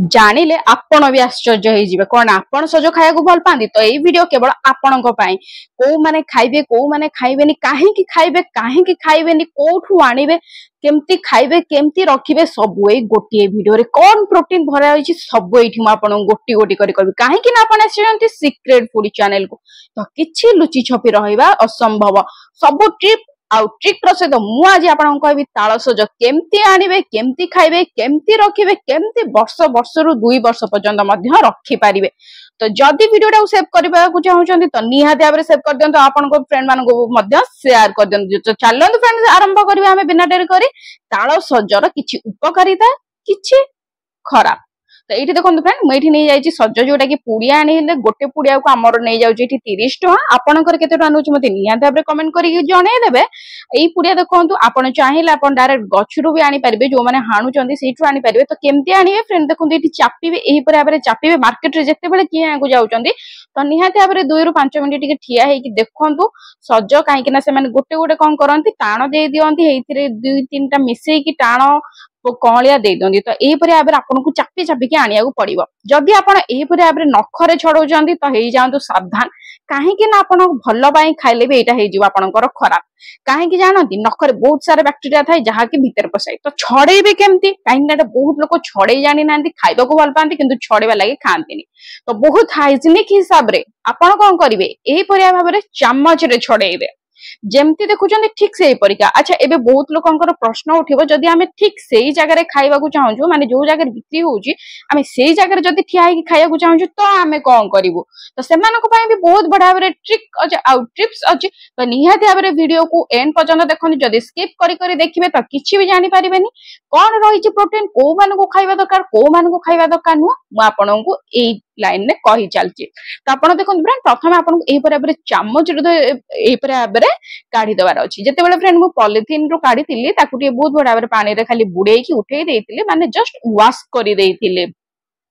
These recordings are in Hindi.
जानिले आपण भी आश्चर्य हो कौन आपण सज खाया भल पाती तो यही वीडियो केवल आपण को माने खाइबे को माने खाइबेनी काहेकि खाइबे काहेकि खाइबेनी कोठू आनिबे केमती खाइबे केमती रखिबे सब ए गोटे वीडियो रे कौन प्रोटीन भरा होइछि सब एठी म आपण गोटी गोटी करी करबी काहेकि ना आपण आछियंती सीक्रेट फूड चैनल को तो किछि लुचि छपी रहइबा असंभव सब ट्रिप आउ ट्रिक सहित मु आज आपन कहबी ताल सज केमती आनिबे केमती खाइबे केमती रखिबे केमती वर्ष वर्ष रु 2 वर्ष पर्यंत मध्य रखि पारिबे तो जदि वीडियोटा सेव करबा को चाहउछन्ती तो निहाती भाबरे सेव कर दियंतो आपन को फ्रेंड मान को मध्य शेयर कर दियंतो तो चलंतु फ्रेंड्स आरंभ करबे हमें बिना डेरी करी ताल सजर किछि उपकारिता किछि खराब तो ये देखो फ्रेंड मुझे नहीं जाइए सज जोटा कि पुड़िया आनी गोटे पुड़िया को आमर नहीं जाऊँ 30 टका आपंकर के मत निहाती भाव कमेंट करके जनईदेवे यही पुड़िया देखो आप चाहिए आप डायरेक्ट गचरू भी आनीपारे जो मैंने हाणुंट से आनीपारे तो केमती आने फ्रेंड देखो ये चापिबे यही भाव में चापिबे मार्केट में जिते किए को जाऊँच तो निहाती भाव में 2 ରୁ 5 मिनिट टी ठिया होगी देखु सज कहीं गोटे गोटे कौन करती टाण दे दिखती 2-3टा मिसेकी टाण कलिया दे दियंती तो यही भाव में आपको चापी चापिकी आनिया पड़ो जदि आप भाव में नखरे छड़ाऊँच तो हो जातु सावधान कहीं आपन भल खाइले भी यहाँ आपंकर खराब कहीं जानती नखरे बहुत सारा बैक्टेरिया थाए जहाँकि भितर पसाए तो छड़ेबे केमती कहीं बहुत लोग छड़े जानी ना खाइबा को भल पाती किंतु छड़ेबा लगे खाती तो बहुत हाइजीनिक हिसाब रे आपन कौन करेंगे यही भाव में चामच रे छड़ेबे जेमती देखुचंदी ठीक से परिका अच्छा एबे बहुत लोकंकर प्रश्न उठिबो जदि हमें ठीक सेही जगह खाइबा को चाहूँ माने जो जगह बिक्री होउची हमें सेही जगह जदि ठिया होगी खाइबा को चाहूँ तो हमें कौन करिवो तो सेमानक पय भी बहुत बड़ा भाव ट्रिक अछि आउ टिप्स अछि तो निहाती भाव में वीडियो को एंड पर्यंत देखनि जदि स्किप करी करी देखिबे तो किछि भी जानि परिबेनी कोन रहिछि प्रोटीन को मान को खाइबा दरकार को मान को खाइबा दरकार नु मु आपनकु एई लाइन में कही चलची तो आप देखो फ्रेंड प्रथम आपन एही भाव में चामच एही भाव में काढ़ी दबार अछि जते बेले फ्रेंड मु पॉलिथिन रो काढ़ी थिली ताकु टे बहुत बड़ा भाव में पानी रे खाली बुड़ेई की उठेई देइतिले माने जस्ट वॉश करी देइतिले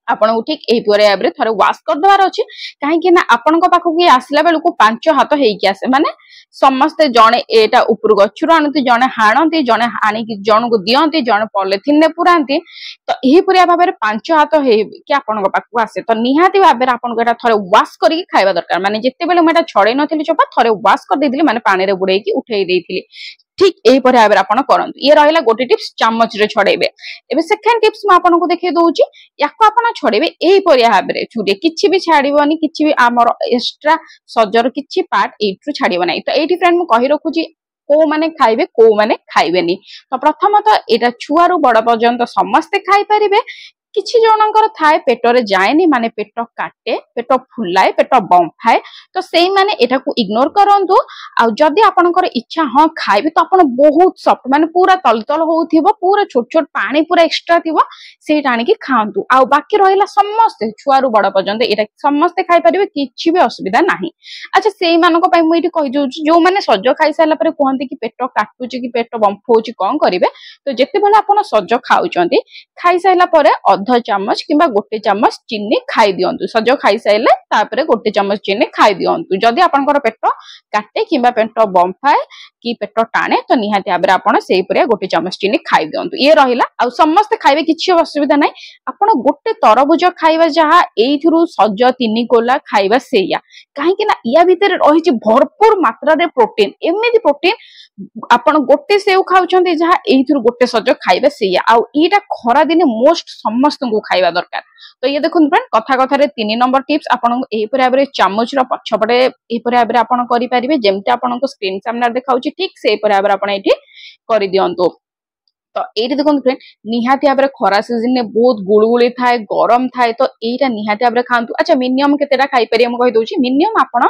आपण को ठीक एही भाव में थरे वॉश कर दबार अछि काहे कि ना आपण को पाखु की आसला बेल को 5 हाथ हेई आसे माने समस्ते जणे एटा ऊपर गछुर आनती जणे हाणती जणे हाणी की जण को दियंती जणे पॉलिथिन ने पुरांती तो एही पुरिया भाव में 5 हाथ हे कि आपण को पाखु आसे तो निहाती भाव में आपण को एटा थरे वॉश करके खाइबा दरकार माने जते बेले मेटा छड़े नथिली चोपा थरे वॉश कर देथिली माने पानी रे बुड़ेई की उठेई देथिली ठीक यही भाव में आपन करंतु ये रहिला गोटे टिप्स चामच रे छड़ेबे एबे सेकंड टिप्स म आपन को देखै दोउची याको आपन छड़ेबे एही भाव में छुडे किछि भी छाड़ीबोनी किछि भी हमर एक्स्ट्रा सजर किछि पार्ट एठु छाड़ीबो नै तो एठी फ्रेंड म कहि रखुची को माने खाइबे को माने खाइबेनी तो प्रथमतः एटा छुआ रु बड़ पर्यंत समस्ते खाइ परिबे किछि जनकर थाए पेटरे जाएनी माने पेट काटे पेट फुलाए पेट बंफाए तो सेही माने एटा को इग्नोर करंतु आ जदि आपनकर इच्छा हां खाइबे तो आपण बहुत सॉफ्ट माने पूरा तलतल होउथिबो पूरा छोट छोट पानी पूरा एक्स्ट्रा थिबो सेटा आनी की खांतु आ बाकी रहिला समस्त छुआ रु बड़ पर्यंत एटा समस्त खाइ परिबे किछि भी असुविधा नाही अच्छा सेही मानको पय मु एठी कहि दउ जो माने सज खाइ साला परे कहंती कि पेट काटुची कि पेट बंफौची कोन करिवे तो जेते बेला आपण सज खाउचंती खाइ साला परे अध चामच किंबा गोटे चामच चीनी खाई दियंतु सज खाई साइले तापरे गोटे चामच चीनी खाई दियंतु जदि आपनकर पेट काटे किंबा पेट बंफाए कि पेट टाणे तो निहाती भाबरे आपण सेही परिया गोटे चामच चीनी खाई दियंतु ये रहिला आ समस्त खाइबे किछि असुविधा नै आपण गोटे तरबुज खाइबा जहा एइथुरु सज 3 कोला खाइबा सेया काहे कि ना या भीतर रहिछि भरपूर मात्रा रे प्रोटीन एमिति प्रोटीन आपण गोटे सेव खाउछंती जहा एइथुरु गोटे सज खाइबा सेया आ एटा खरा दिने मोस्ट समस्त को खाइबा दरकार तो ये देखो फ्रेंड कथा कथा रे 3 नंबर टिप्स आपन एही भाव में चामच रो पछपटे एही भाव में आपन करि परिबे जेमते आपन को स्क्रीन सामने देखाउची ठीक से भाव में आपन एठी करि दियंतो तो एठी देखो फ्रेंड निहाती भाव में खरा सीजन ने बहुत गुळगुळी थाए गरम थाए तो एटा निहाती भाव में खांतु अच्छा मिनिमम केतेटा खाइ परियम कहि दोची मिनिमम आपन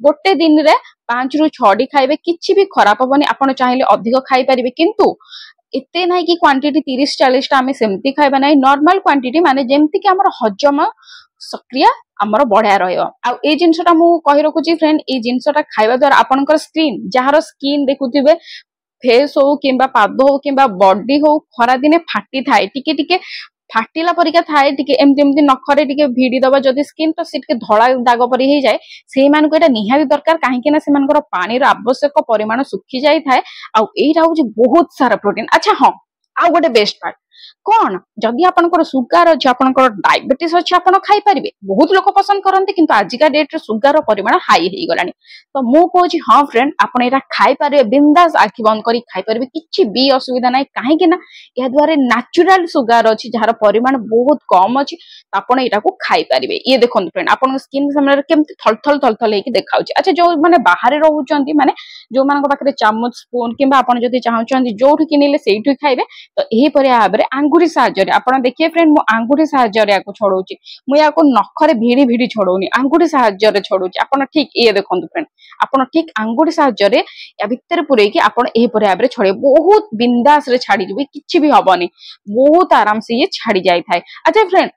गोटे दिन रे 5 ରୁ 6 डी खाइबे किछि भी खराब होबनी आपन चाहिले अधिक खाइ परिबे किंतु एते नाही कि क्वांटिटी 30-40 टा हमें सेमती खाइबा नाही नॉर्मल क्वांटिटी माने जेमती कि हमर हजम सक्रिय हमर बढ़िया रहयो आ ए जिंसटा मु कहि रखुची फ्रेंड ए जिंसटा खाइबा द्वारा आपनकर स्किन जहार स्किन देखुथिबे फेस हो किंबा पाद हो किंबा बॉडी हो खरा दिने फाटी थाए टिके टिके फाटिला परिका थाए टिके एमति एमति नखरे टिके भिडी दबा जदि स्किन तो से टिके धळा दाग परि हे जाय सेही मान को एटा निहाती दरकार काहे कि ना से मानकर पानी रो आवश्यक परिमाण सुखी जाय थाए आ एटा होची बहुत सारा प्रोटीन अच्छा हां आ गोटे बेस्ट पार्ट कौन जदि आपनकर सुगार अच्छे आपनकर डायबिटीज अच्छे आपण खाई परिबे बहुत लोक पसंद करते किंतु आजिका डेट रे सुगार परिमाण हाई हो गलानी तो मु कहूँ हाँ फ्रेंड आपण एटा खाई पारे बिंदास आखि बंद करी खाई पारे किछि भी असुविधा नाही काहे कि ना या द्वारा नेचुरल सुगार अच्छी जार परिमाण बहुत कम अच्छी आपण एटा को खाई पारिबे ये देखंतु फ्रेंड आपण स्किन सामने केमति थलथल थलथल हेकि देखाउची अच्छा जो माने बाहर रहउचंती माने जो मान पाखे चामच स्पून किंबा आपण जदि चाहउचंती जोठी किनिले सेठी खाइबे तो एही परि भाबरे आंगुठी साहाय्य रे आपण देखिए फ्रेंड मु आंगुठी साहाय्य रे याको छडौची मु याको नखरे भिडी भिडी छडौनी आंगुठी साहाय्य रे छडौची आपण ठीक ये देखंतु फ्रेंड आपण ठीक आंगुठी साहाय्य रे या भितर पुरे कि आपण एही परि भाबरे छडे बहुत बिंदास रे छाडी दिबे किछि भी हबनी बहुत आराम से ये छाडी जाई थाए अच्छा फ्रेंड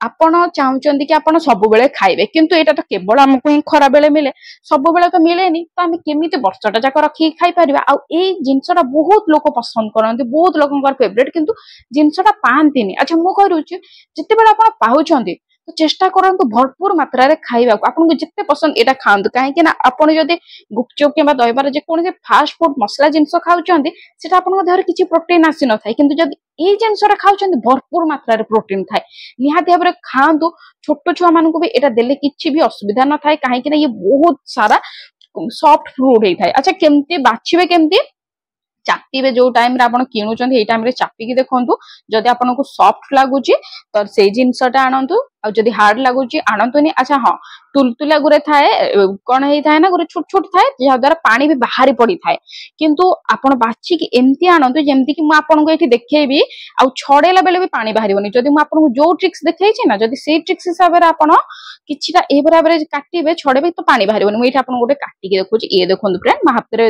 आपण चाहूचंती कि आपण सब बेले खाइबे किंतु एटा तो केवल हमको ही खरा बेले मिले सब बेले तो मिलेनी तो आम केमिति वर्षटा जाक रखी खाई परिबा आ ए जिंसटा बहुत लोक पसंद करंती बहुत लोकंकर फेवरेट किंतु जिंसटा पांतीनी अच्छा मु करूची जते बेले आपण पाउचंती तो चेष्टा करंतु भरपूर मात्रा रे खाइबा को आपन को जिते पसंद एटा खांतु काहे कि ना आपण जदि गुपचुप केबा दहिबार जे कोन से फास्ट फूड मसला जिंस खाउचंती सेटा आपण देहर किछि प्रोटीन आसी न थाय किंतु जदि ए जिंसटा खाउचंती भरपूर मात्रा रे प्रोटीन थाय निहाती भाबरे खांतु छोटो छुआ मानन को भी एटा देले किछि भी असुविधा न थाय काहे कि ना ये बहुत सारा सॉफ्ट फ्रूट हे थाय अच्छा केमती बाछिबे केमती चापिबे जो टाइम रे आपण किनुचंती ए टाइम रे चापिकी देखंतु जदि आपण को सॉफ्ट लागुची तो से जिंसटा आनंतु आ जदि हार्ड लागुची आनंतुनी अच्छा हां तुलतुला गुरे थाए कोन हेई थाए ना गुरे छोट छोट थाए जे द्वारा पानी भी बाहरी पड़ी थाए किंतु आपण बाछि कि एम्ति आनंतु जेमति कि मु आपण को एठी देखैबी आ छडेला बेले भी पानी बाहरिबोनी जदि मु आपण को जो ट्रिक्स देखै छी ना जदि से ट्रिक्स हिसाब रे आपण किछिटा ए बराबर काटिबे छडेबे तो पानी बाहरिबोनी मु एठी आपण गोटे काटि के देखुची ए देखंतु फ्रेंड म हाथ रे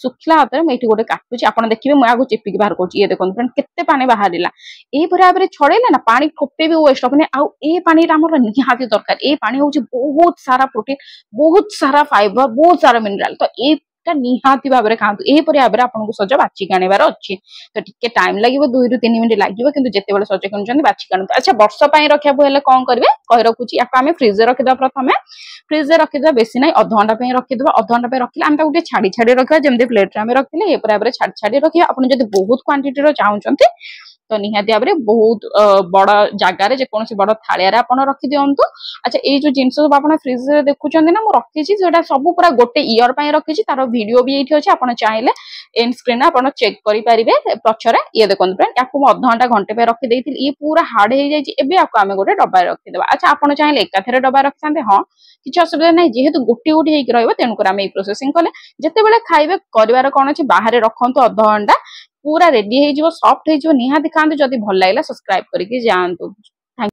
सुखला हाथ रे म एठी गोटे काटुची आपण देखिबे म आगु चिपि के बाहर करची ए देखंतु फ्रेंड केते पानी बाहरिला ए बराबर छडेले ना पानी ठोपे भी वेस्ट होबने आ ए पानी हमर निहाती दरकार ए पानी होची बहुत सारा प्रोटीन बहुत सारा फाइबर बहुत सारा मिनरल तो एटा निहाती भाबरे खांतु ए परि भाबरे आपन को सज बाची कानेबार अछि तो टिके टाइम लागिवो 2 रु 3 मिनिट लागिवो किंतु जते बेले सज कनचंदी बाची कानतु अच्छा वर्ष पई रखियाबो हेले कोन करबे कहि रखुची याको हमें फ्रीज रे रखिदा प्रथमे फ्रीज रे रखिदा बेसी नै आधा घंटा पई रखिदबा आधा घंटा पई रखिले हम ताकू छाडी छाडी रखिबा जेमदे प्लेट रे हमें रखिले ए परि भाबरे छाडी छाडी रखिबा आपन जदि बहुत क्वांटिटी रो चाहउचंती तो निहाती भाबरे बहुत बड़ जगार जेकोसी बड़ थालिया रे आपण रखि दियंतु अच्छा ए जो जिंस सब आपण फ्रिज रे देखुचंदी ना मु रखि छी जेटा सब पूरा गोटे ईयर पई रखि छी तारो वीडियो भी एठी अछि आपण चाहिले एंड स्क्रीन आपण चेक करि परिबे पछरे ये देखन फ्रेंड याकू म आधा घंटा घंटे पे रखि देइथिल ये पूरा हार्ड हे जाय छी एबे याकू हमें गोटे डब्बा रे रखि देबा अच्छा आपण चाहिले एकाथरे डब्बा रखसांते हां किछ असुविधा नै जेहेतु गोटी गोटी हेक रहइबो तेनु कर हम ए प्रोसेसिंग कले जते बेले खाइबे करिवार कोन अछि बाहर रखंतु आधा घंटा पूरा रेडी हे जिवो सॉफ्ट हे जिवो निहाती खांतु जदि भल लागला सब्सक्राइब करके जानतु।